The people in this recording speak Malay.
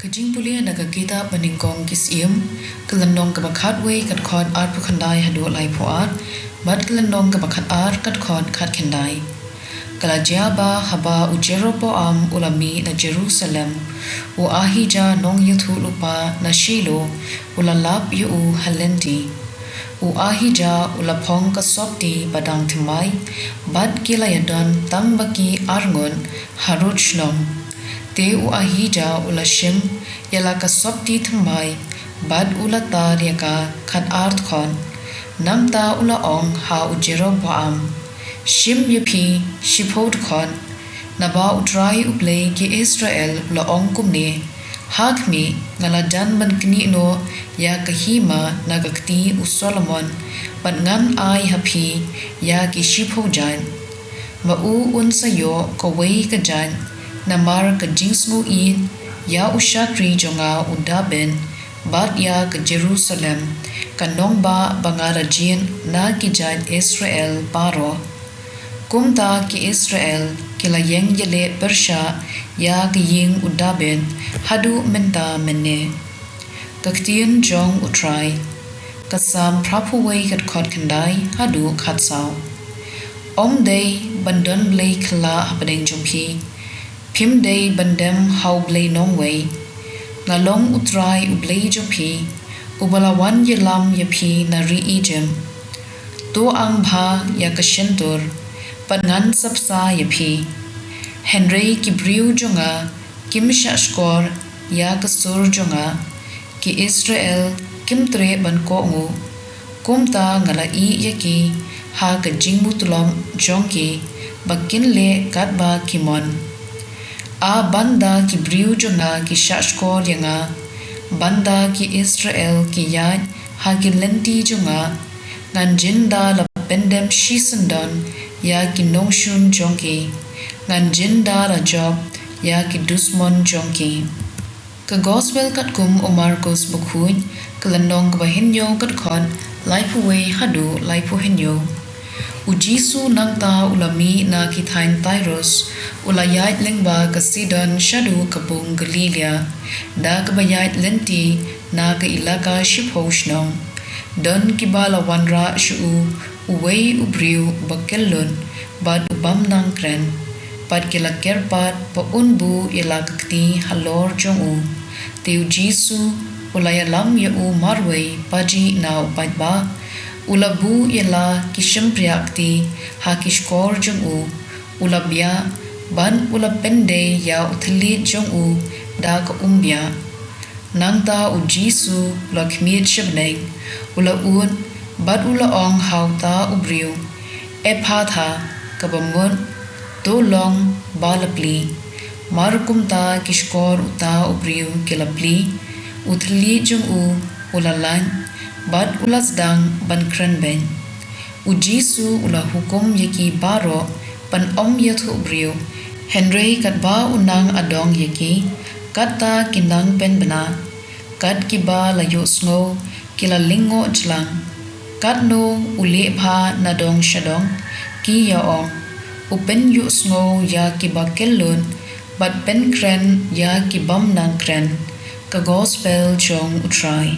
jingpule naga kita peningkong kisiem kelenong kebakat wei kat khod art pukhandai hadu lai puat bat kelenong kebakat art kat khod khat kendai kala jaba haba ujero po am ulami na Jerusalem u ahija nong yuthu lupa na Shilo ulalap yu halendi u ahija ulapong kasopti badang timai bat kilayadon tambaki arngon haruchnong te u ahija ulashim yala kasopti thamai bad ulata riaka khat art khon namta ula ong ha ujero baam shim yapi shipod khon naba utrai ublei ki Israel la ong kumne hakmi ngala dan ban kni no ya kahima nagakti u Solomon ban ngan ai hapi ya ki shipojan ma u unsayo ko wei ka jan namar ka jingsmu in ya ushakri jonga udaben bat ya ka Jerusalem kanong ba bangarajin na ki jan Israel paro kumta ki Israel kilayeng yele persha ya ki ying udaben hadu menta menne ktien jong utrai kasam prapuwei kat khot khandai hadu khatsau om day bandon Blei khala hapadeng jumpi Pim day bandem how Blei nongway ngalong utrai ublei jopi ubalawan yelam yapi na riijem to ang bha ya kashentur pangan sapsa yapi Henry kibriu jonga kimsha skor ya kasur jonga ki Israel kimtre ban ko ngu kumta ngala I yaki ha ka jingmutulom jongki bakin le katba kimon a banda ki briu jonga ki shashkor yanga banda ki Israel ki yad ha ki lenti jonga ngan jinda la pendem shisandon ya ki nongshun jongki ngan jinda la job ya ki dusmon jongki ka gospel kat kum o Marcos bukhuin kalandong bahinyo kat khon laipuwe hadu laipu hinyo ujisu nangta ulami na kithain Tyrus ulayait lengba ka Sidon shadu kabung Galilea da kabayait lenti na ka ilaka shiphoshnom don kibala wanra shu uwei ubriu bakellun bad ubam nangkren pad kilakerpat pa unbu ilakakti halor jongu teu jisu ulayalam ya u marway paji na upaitba ulabu yala kishempriakti hakishkor jongu ulabya ban ulapende ya uthli jongu da ka umbya nangta u jisu lakmit shabneng ula un bad ula ong hauta ubriu ephatha kabamon to long balapli markumta kishkor uta ubriu kilapli uthli jongu ulalan bad ulasdang ban kranben ujisu ula hukum yaki baro pan om yathu brio Henry katba unang adong yaki kata kinang pen bana kat kiba layo sngo kila lingo jlang kat no ule pha nadong shadong ki yaong upen yu sngo ya kiba kellun bat pen kren ya kibam nang kren ka gospel jong utrai